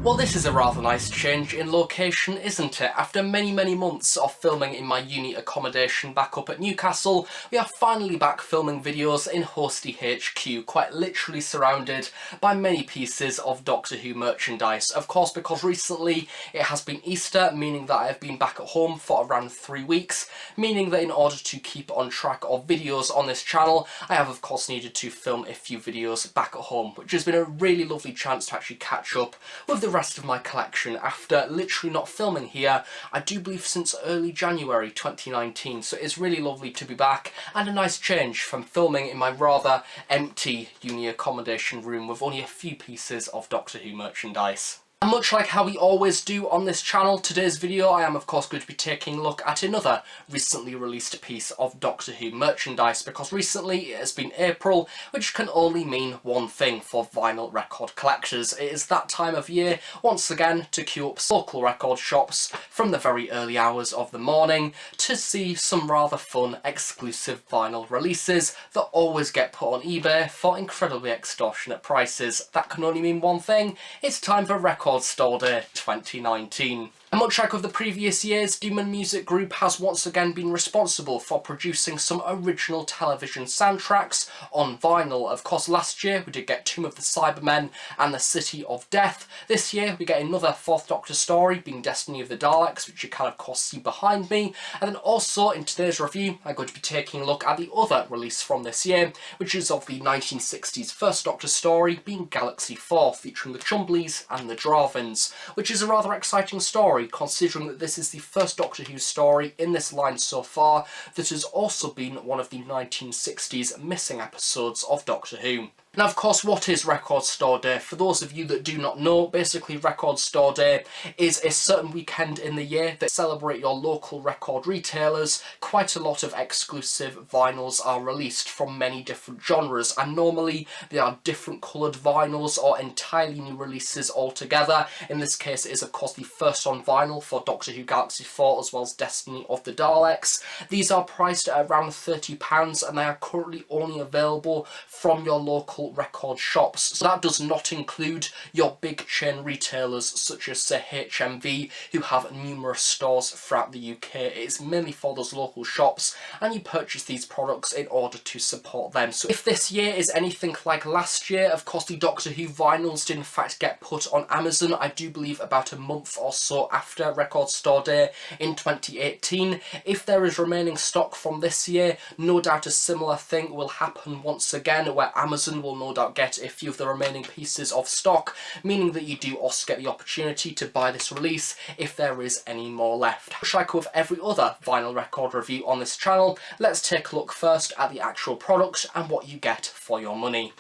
Well, this is a rather nice change in location, isn't it? After many months of filming in my uni accommodation back up at Newcastle, we are finally back filming videos in Hosty HQ, quite literally surrounded by many pieces of Doctor Who merchandise. Of course, because recently it has been Easter, meaning that I have been back at home for around 3 weeks, meaning that in order to keep on track of videos on this channel, I have of course needed to film a few videos back at home, which has been a really lovely chance to actually catch up with the rest of my collection after literally not filming here, I do believe since early January 2019, so it's really lovely to be back and a nice change from filming in my rather empty uni accommodation room with only a few pieces of Doctor Who merchandise. And much like how we always do on this channel, today's video I am of course going to be taking a look at another recently released piece of Doctor Who merchandise, because recently it has been April, which can only mean one thing for vinyl record collectors. It is that time of year once again to queue up local record shops from the very early hours of the morning to see some rather fun exclusive vinyl releases that always get put on eBay for incredibly extortionate prices. That can only mean one thing: it's time for Record Store Day 2019. And much like with the previous years, Demon Music Group has once again been responsible for producing some original television soundtracks on vinyl. Of course, last year we did get Tomb of the Cybermen and the City of Death. This year we get another Fourth Doctor story, being Destiny of the Daleks, which you can of course see behind me. And then also in today's review I'm going to be taking a look at the other release from this year, which is of the 1960s First Doctor story, being Galaxy 4, featuring the Chumbleys and the Dravins, which is a rather exciting story, considering that this is the first Doctor Who story in this line so far that has also been one of the 1960s missing episodes of Doctor Who. Now, of course, what is Record Store Day? For those of you that do not know, basically Record Store Day is a certain weekend in the year that celebrate your local record retailers. Quite a lot of exclusive vinyls are released from many different genres, and normally they are different coloured vinyls or entirely new releases altogether. In this case, it is of course the first on vinyl for Doctor Who Galaxy 4 as well as Destiny of the Daleks. These are priced at around £30 and they are currently only available from your local record shops. So that does not include your big chain retailers such as say HMV, who have numerous stores throughout the UK. It is mainly for those local shops and you purchase these products in order to support them. So if this year is anything like last year, of course the Doctor Who vinyls did in fact get put on Amazon, I do believe about a month or so after Record Store Day in 2018. If there is remaining stock from this year, no doubt a similar thing will happen once again, where Amazon will no doubt get a few of the remaining pieces of stock, meaning that you do also get the opportunity to buy this release if there is any more left. Just like with every other vinyl record review on this channel, let's take a look first at the actual product and what you get for your money.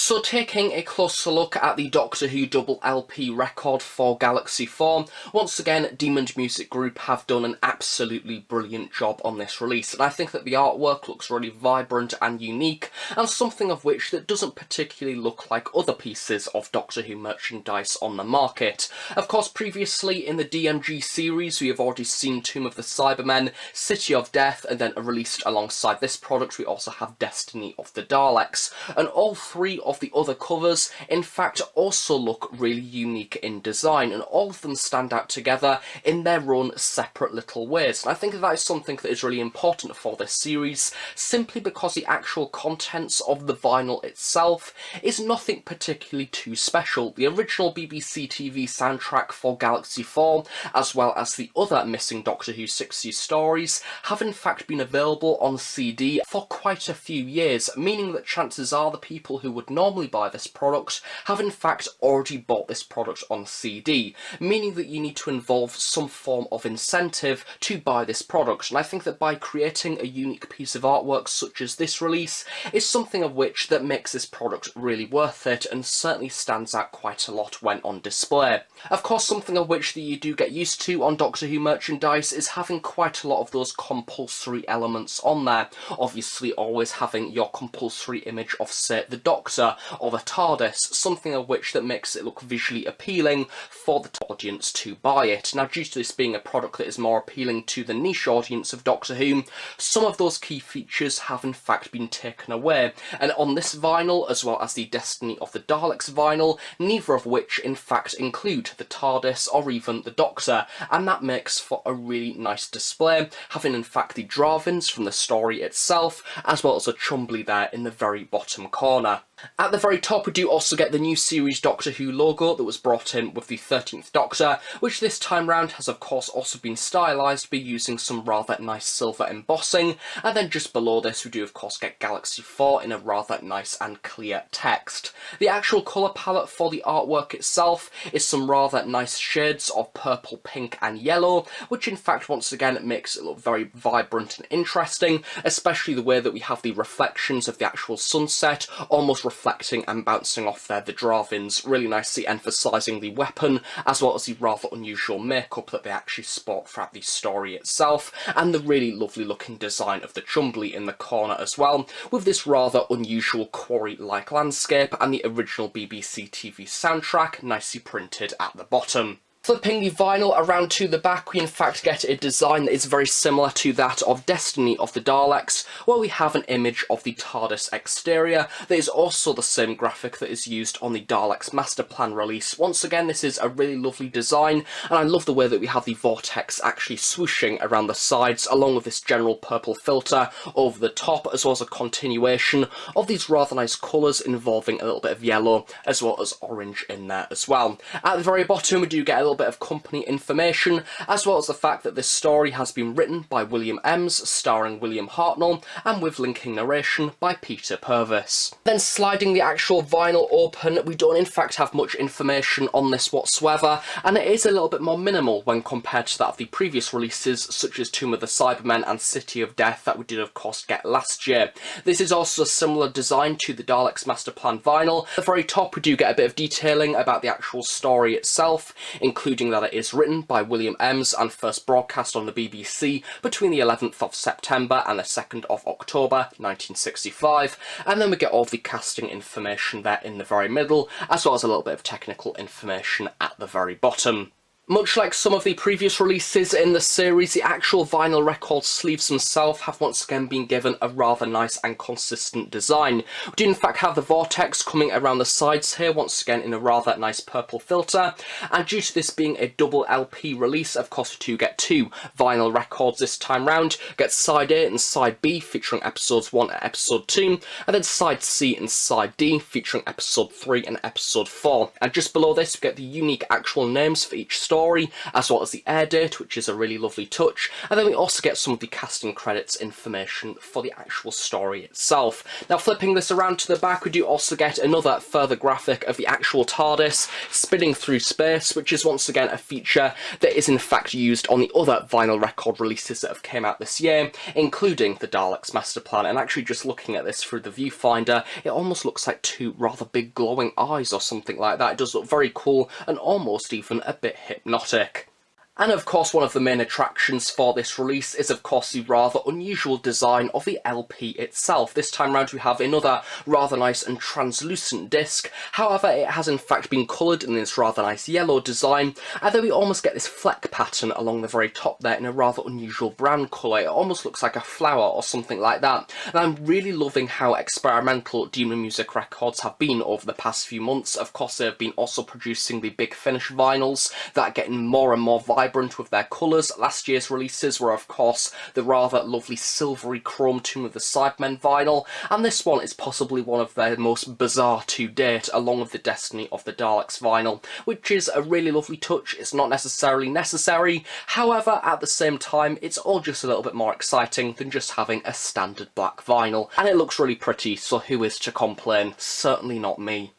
So taking a closer look at the Doctor Who double LP record for Galaxy 4, once again Demon Music Group have done an absolutely brilliant job on this release, and I think that the artwork looks really vibrant and unique, and something of which that doesn't particularly look like other pieces of Doctor Who merchandise on the market. Of course, previously in the DMG series we have already seen Tomb of the Cybermen, City of Death, and then released alongside this product we also have Destiny of the Daleks, and all three of the other covers in fact also look really unique in design, and all of them stand out together in their own separate little ways. And I think that is something that is really important for this series, simply because the actual contents of the vinyl itself is nothing particularly too special. The original BBC TV soundtrack for Galaxy 4, as well as the other missing Doctor Who 60s stories, have in fact been available on CD for quite a few years, meaning that chances are the people who would normally buy this product have in fact already bought this product on CD, meaning that you need to involve some form of incentive to buy this product. And I think that by creating a unique piece of artwork such as this release is something of which that makes this product really worth it, and certainly stands out quite a lot when on display. Of course, something of which that you do get used to on Doctor Who merchandise is having quite a lot of those compulsory elements on there. Obviously always having your compulsory image of say the Doctor, or the TARDIS, something of which that makes it look visually appealing for the audience to buy it. Now, due to this being a product that is more appealing to the niche audience of Doctor Who, some of those key features have in fact been taken away, and on this vinyl, as well as the Destiny of the Daleks vinyl, neither of which in fact include the TARDIS or even the Doctor, and that makes for a really nice display, having in fact the drawings from the story itself, as well as a Chumbly there in the very bottom corner. At the very top we do also get the new series Doctor Who logo that was brought in with the 13th Doctor, which this time round has of course also been stylised by using some rather nice silver embossing, and then just below this we do of course get Galaxy 4 in a rather nice and clear text. The actual colour palette for the artwork itself is some rather nice shades of purple, pink and yellow, which in fact once again makes it look very vibrant and interesting, especially the way that we have the reflections of the actual sunset almost reflecting and bouncing off there the drawings, really nicely emphasising the weapon as well as the rather unusual makeup that they actually sport throughout the story itself, and the really lovely looking design of the Chumbly in the corner as well, with this rather unusual quarry-like landscape and the original BBC TV soundtrack nicely printed at the bottom. Flipping the vinyl around to the back, we in fact get a design that is very similar to that of Destiny of the Daleks, where we have an image of the TARDIS exterior that is also the same graphic that is used on the Daleks Master Plan release. Once again, this is a really lovely design, and I love the way that we have the vortex actually swooshing around the sides, along with this general purple filter over the top, as well as a continuation of these rather nice colours involving a little bit of yellow, as well as orange in there as well. At the very bottom, we do get a little bit of company information, as well as the fact that this story has been written by William Ems, starring William Hartnell, and with linking narration by Peter Purvis. Then sliding the actual vinyl open, we don't in fact have much information on this whatsoever, and it is a little bit more minimal when compared to that of the previous releases, such as Tomb of the Cybermen and City of Death that we did of course get last year. This is also a similar design to the Daleks Master Plan vinyl. At the very top we do get a bit of detailing about the actual story itself, including that it is written by William Ems and first broadcast on the BBC between the 11th of September and the 2nd of October 1965, and then we get all of the casting information there in the very middle, as well as a little bit of technical information at the very bottom. Much like some of the previous releases in the series, the actual vinyl record sleeves themselves have once again been given a rather nice and consistent design. We do in fact have the vortex coming around the sides here, once again in a rather nice purple filter, and due to this being a double LP release, of course we do get two vinyl records this time round. We get side A and side B featuring episodes 1 and episode 2, and then side C and side D featuring episode 3 and episode 4. And just below this we get the unique actual names for each story, as well as the air date, which is a really lovely touch, and then we also get some of the casting credits information for the actual story itself. Now flipping this around to the back, we do also get another further graphic of the actual TARDIS spinning through space, which is once again a feature that is in fact used on the other vinyl record releases that have came out this year, including the Daleks Master Plan. And actually just looking at this through the viewfinder, it almost looks like two rather big glowing eyes or something like that. It does look very cool and almost even a bit hypnotic. And of course one of the main attractions for this release is of course the rather unusual design of the LP itself. This time round we have another rather nice and translucent disc, however it has in fact been coloured in this rather nice yellow design, and then we almost get this fleck pattern along the very top there in a rather unusual brown colour. It almost looks like a flower or something like that, and I'm really loving how experimental Demon Music Records have been over the past few months. Of course they've been also producing the Big Finish vinyls that are getting more and more vibrant with their colours. Last year's releases were of course the rather lovely silvery chrome Tomb of the Cybermen vinyl, and this one is possibly one of their most bizarre to date, along with the Destiny of the Daleks vinyl, which is a really lovely touch. It's not necessarily necessary, however at the same time it's all just a little bit more exciting than just having a standard black vinyl, and it looks really pretty, so who is to complain? Certainly not me.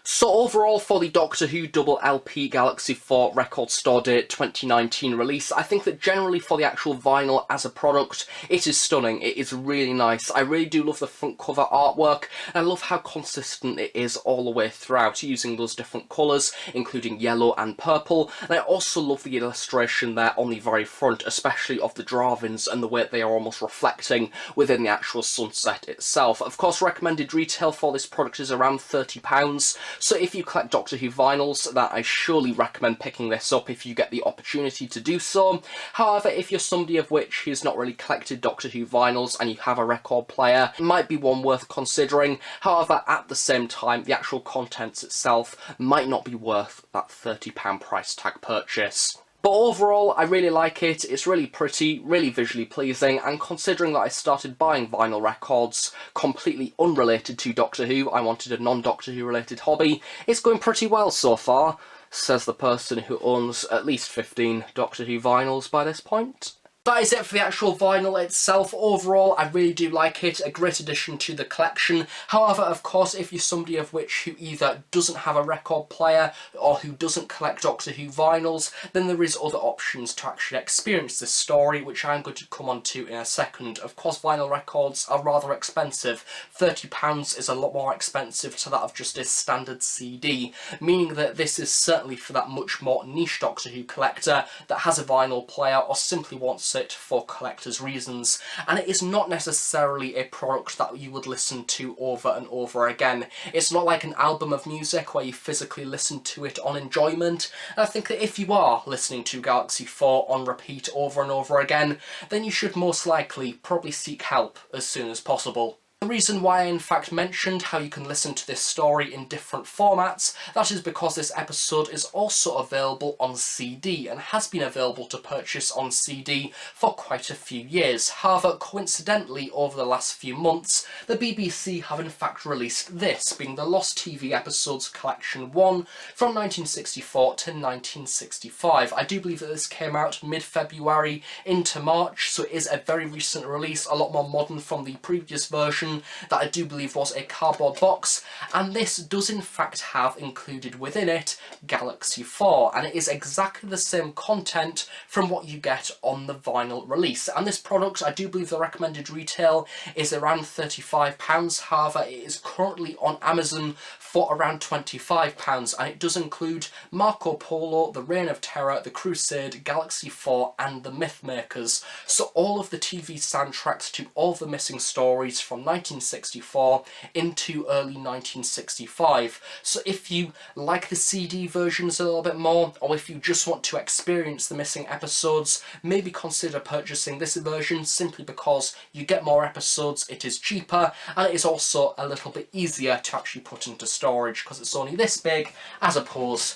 So overall, for the Doctor Who Double LP Galaxy 4 Record Store Date 2019 release, I think that generally for the actual vinyl as a product, it is stunning. It is really nice. I really do love the front cover artwork, and I love how consistent it is all the way throughout, using those different colours, including yellow and purple. And I also love the illustration there on the very front, especially of the Dravins and the way they are almost reflecting within the actual sunset itself. Of course, recommended retail for this product is around £30. So if you collect Doctor Who vinyls, that I surely recommend picking this up if you get the opportunity to do so. However, if you're somebody of which who's not really collected Doctor Who vinyls and you have a record player, it might be one worth considering. However, at the same time, the actual contents itself might not be worth that £30 price tag purchase. But overall, I really like it. It's really pretty, really visually pleasing, and considering that I started buying vinyl records completely unrelated to Doctor Who, I wanted a non-Doctor Who related hobby, it's going pretty well so far, says the person who owns at least 15 Doctor Who vinyls by this point. That is it for the actual vinyl itself. Overall, I really do like it, a great addition to the collection. However, of course, if you're somebody of which who either doesn't have a record player or who doesn't collect Doctor Who vinyls, then there is other options to actually experience this story, which I'm going to come on to in a second. Of course, vinyl records are rather expensive. £30 is a lot more expensive to that of just a standard CD, meaning that this is certainly for that much more niche Doctor Who collector that has a vinyl player or simply wants it for collector's reasons. And it is not necessarily a product that you would listen to over and over again. It's not like an album of music where you physically listen to it on enjoyment. And I think that if you are listening to Galaxy 4 on repeat over and over again, then you should most likely probably seek help as soon as possible. The reason why I in fact mentioned how you can listen to this story in different formats, that is because this episode is also available on CD and has been available to purchase on CD for quite a few years. However, coincidentally, over the last few months, the BBC have in fact released this, being the Lost TV Episodes Collection 1 from 1964 to 1965. I do believe that this came out mid-February into March, so it is a very recent release, a lot more modern from the previous version that I do believe was a cardboard box, and this does in fact have included within it Galaxy 4, and it is exactly the same content from what you get on the vinyl release. And this product, I do believe the recommended retail is around £35, however it is currently on Amazon for around £25, and it does include Marco Polo, The Reign of Terror, The Crusade, Galaxy 4 and The Mythmakers. So all of the TV soundtracks to all the missing stories from 1964 into early 1965. So if you like the CD versions a little bit more, or if you just want to experience the missing episodes, maybe consider purchasing this version simply because you get more episodes, it is cheaper, and it is also a little bit easier to actually put into storage because it's only this big as opposed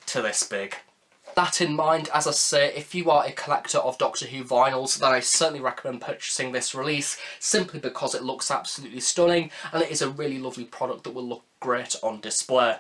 to this big. That in mind, as I say, if you are a collector of Doctor Who vinyls, then I certainly recommend purchasing this release, simply because it looks absolutely stunning and it is a really lovely product that will look great on display.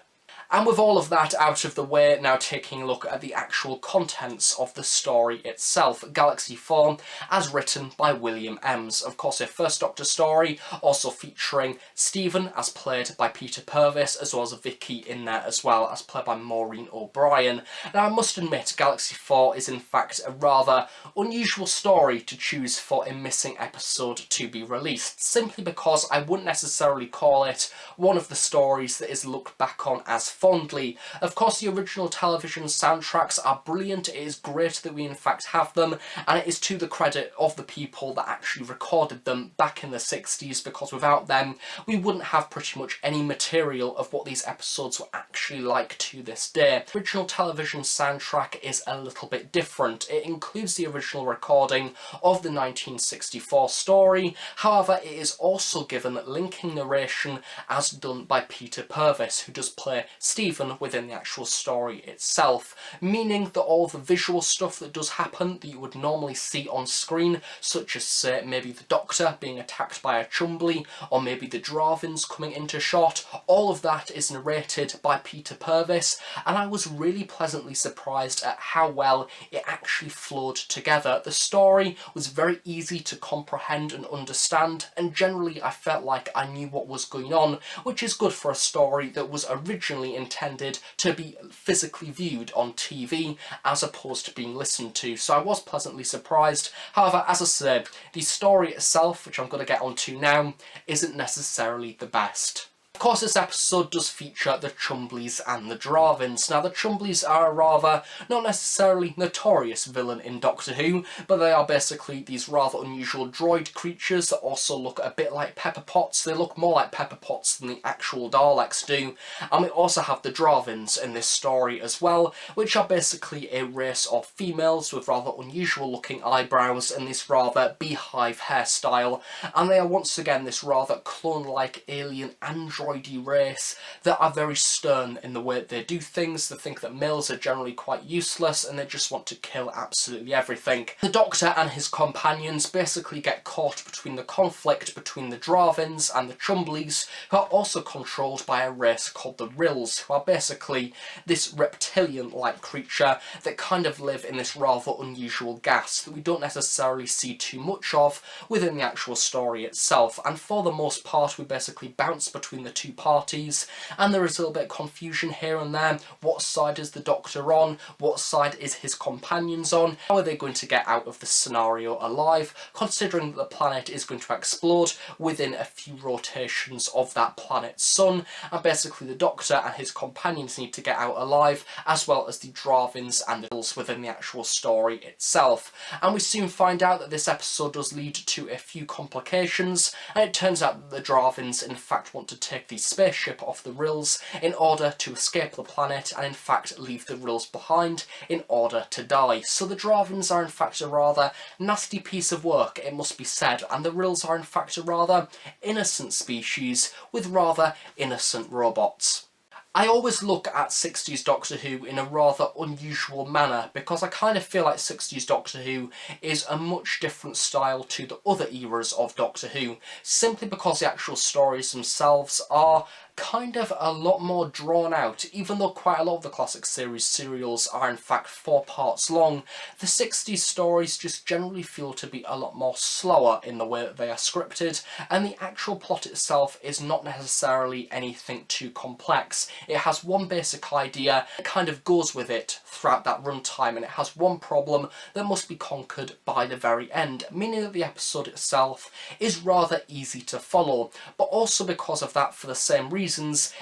And with all of that out of the way, now taking a look at the actual contents of the story itself. Galaxy 4, as written by William Ems. Of course, a First Doctor story, also featuring Stephen, as played by Peter Purves, as well as Vicky in there as well, as played by Maureen O'Brien. Now, I must admit, Galaxy 4 is in fact a rather unusual story to choose for a missing episode to be released, simply because I wouldn't necessarily call it one of the stories that is looked back on as fondly. Of course, the original television soundtracks are brilliant, it is great that we in fact have them, and it is to the credit of the people that actually recorded them back in the 60s, because without them we wouldn't have pretty much any material of what these episodes were actually like to this day. The original television soundtrack is a little bit different. It includes the original recording of the 1964 story, however it is also given linking narration as done by Peter Purves, who does play Stephen within the actual story itself, meaning that all the visual stuff that does happen that you would normally see on screen, such as say maybe the Doctor being attacked by a Chumbly, or maybe the Dravins coming into shot, all of that is narrated by Peter Purves, and I was really pleasantly surprised at how well it actually flowed together. The story was very easy to comprehend and understand, and generally I felt like I knew what was going on, which is good for a story that was originally intended to be physically viewed on TV as opposed to being listened to, so I was pleasantly surprised. However, as I said, the story itself, which I'm going to get onto now, isn't necessarily the best. Of course, this episode does feature the Chumblies and the Dravins. Now, the Chumblies are a rather, not necessarily notorious villain in Doctor Who, but they are basically these rather unusual droid creatures that also look a bit like pepper pots. They look more like pepper pots than the actual Daleks do. And we also have the Dravins in this story as well, which are basically a race of females with rather unusual looking eyebrows and this rather beehive hairstyle. And they are once again this rather clone-like alien android race that are very stern in the way that they do things. They think that males are generally quite useless and they just want to kill absolutely everything. The Doctor and his companions basically get caught between the conflict between the Dravins and the Chumblies, who are also controlled by a race called the Rills, who are basically this reptilian-like creature that kind of live in this rather unusual gas that we don't necessarily see too much of within the actual story itself, and for the most part we basically bounce between the two parties, and there is a little bit of confusion here and there. What side is the Doctor on? What side is his companions on? How are they going to get out of the scenario alive, considering that the planet is going to explode within a few rotations of that planet's sun, and basically the Doctor and his companions need to get out alive, as well as the Dravins and the Hills within the actual story itself. And we soon find out that this episode does lead to a few complications, and it turns out that the Dravins in fact want to take the spaceship off the Rills in order to escape the planet and in fact leave the Rills behind in order to die. So the Dravins are in fact a rather nasty piece of work, it must be said, and the Rills are in fact a rather innocent species with rather innocent robots. I always look at 60s Doctor Who in a rather unusual manner because I kind of feel like 60s Doctor Who is a much different style to the other eras of Doctor Who, simply because the actual stories themselves are kind of a lot more drawn out. Even though quite a lot of the classic series serials are in fact 4 parts long, the 60s stories just generally feel to be a lot more slower in the way that they are scripted, and the actual plot itself is not necessarily anything too complex. It has one basic idea, it kind of goes with it throughout that runtime, and it has one problem that must be conquered by the very end, meaning that the episode itself is rather easy to follow, but also because of that, for the same reasons,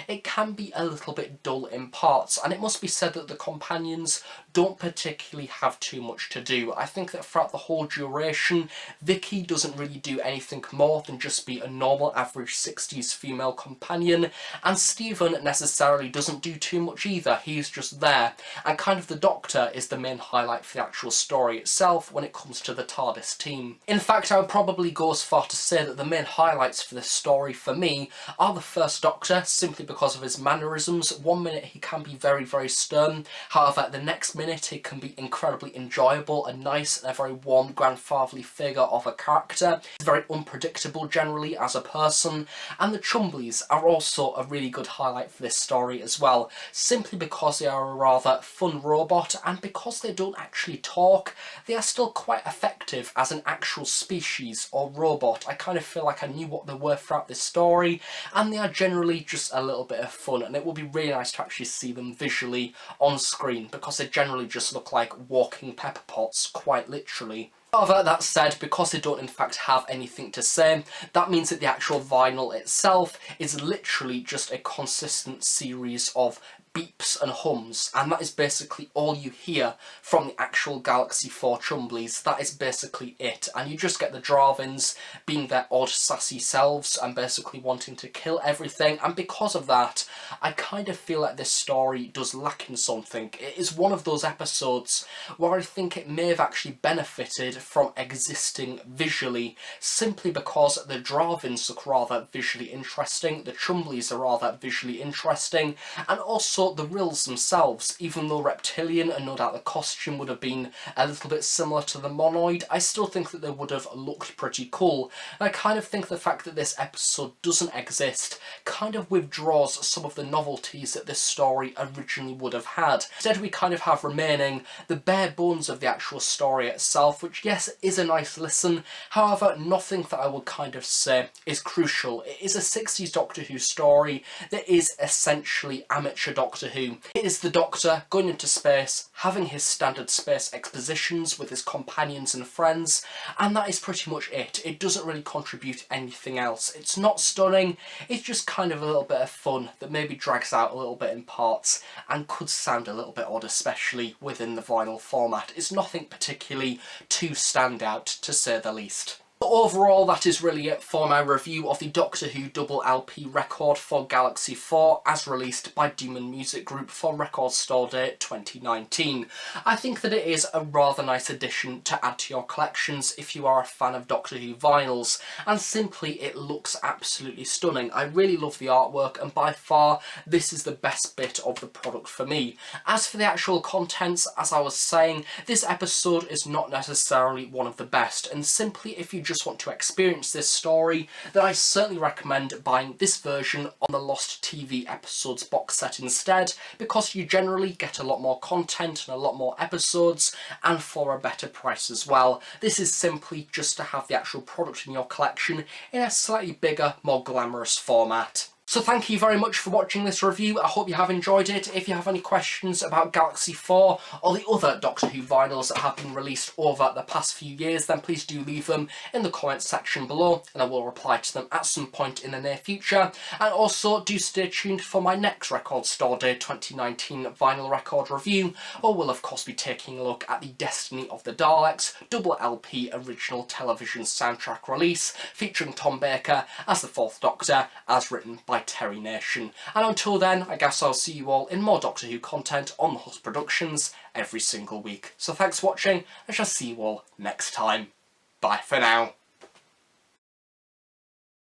it can be a little bit dull in parts, and it must be said that the companions don't particularly have too much to do. I think that throughout the whole duration, Vicky doesn't really do anything more than just be a normal average 60s female companion, and Stephen necessarily doesn't do too much either. He's just there, and kind of the Doctor is the main highlight for the actual story itself when it comes to the TARDIS team. In fact, I would probably go as far to say that the main highlights for this story for me are the first Doctor, simply because of his mannerisms. One minute he can be very, very stern, however the next minute he can be incredibly enjoyable and nice and a very warm grandfatherly figure of a character. He's very unpredictable generally as a person, and the Chumblies are also a really good highlight for this story as well, simply because they are a rather fun robot, and because they don't actually talk, they are still quite effective as an actual species or robot. I kind of feel like I knew what they were throughout this story, and they are generally just a little bit of fun, and it would be really nice to actually see them visually on screen because they generally just look like walking pepper pots, quite literally. However, that said, because they don't in fact have anything to say, that means that the actual vinyl itself is literally just a consistent series of beeps and hums, and that is basically all you hear from the actual Galaxy 4 Chumblies. That is basically it, and you just get the Dravins being their odd sassy selves and basically wanting to kill everything, and because of that, I kind of feel like this story does lack in something. It is one of those episodes where I think it may have actually benefited from existing visually, simply because the Dravins look rather visually interesting, the Chumblies are rather visually interesting, and also the Rills themselves. Even though reptilian and no doubt the costume would have been a little bit similar to the Monoid, I still think that they would have looked pretty cool. And I kind of think the fact that this episode doesn't exist kind of withdraws some of the novelties that this story originally would have had. Instead we kind of have remaining the bare bones of the actual story itself, which yes is a nice listen, however nothing that I would kind of say is crucial. It is a 60s Doctor Who story that is essentially amateur Doctor Who. It is the Doctor going into space, having his standard space expositions with his companions and friends, and that is pretty much it. It doesn't really contribute anything else. It's not stunning, it's just kind of a little bit of fun that maybe drags out a little bit in parts and could sound a little bit odd, especially within the vinyl format. It's nothing particularly too standout, to say the least. But overall, that is really it for my review of the Doctor Who double LP record for Galaxy 4 as released by Demon Music Group for Record Store Day 2019. I think that it is a rather nice addition to add to your collections if you are a fan of Doctor Who vinyls, and simply it looks absolutely stunning. I really love the artwork, and by far this is the best bit of the product for me. As for the actual contents, as I was saying, this episode is not necessarily one of the best, and simply if you just want to experience this story, then I certainly recommend buying this version on the Lost TV episodes box set instead, because you generally get a lot more content and a lot more episodes, and for a better price as well. This is simply just to have the actual product in your collection in a slightly bigger, more glamorous format. So thank you very much for watching this review. I hope you have enjoyed it. If you have any questions about Galaxy 4 or the other Doctor Who vinyls that have been released over the past few years, then please do leave them in the comments section below and I will reply to them at some point in the near future. And also do stay tuned for my next Record Store Day 2019 vinyl record review, where we'll of course be taking a look at the Destiny of the Daleks double LP original television soundtrack release featuring Tom Baker as the Fourth Doctor, as written by Terry Nation. And until then, I guess I'll see you all in more Doctor Who content on the Host Productions every single week. So thanks for watching, I shall see you all next time. Bye for now.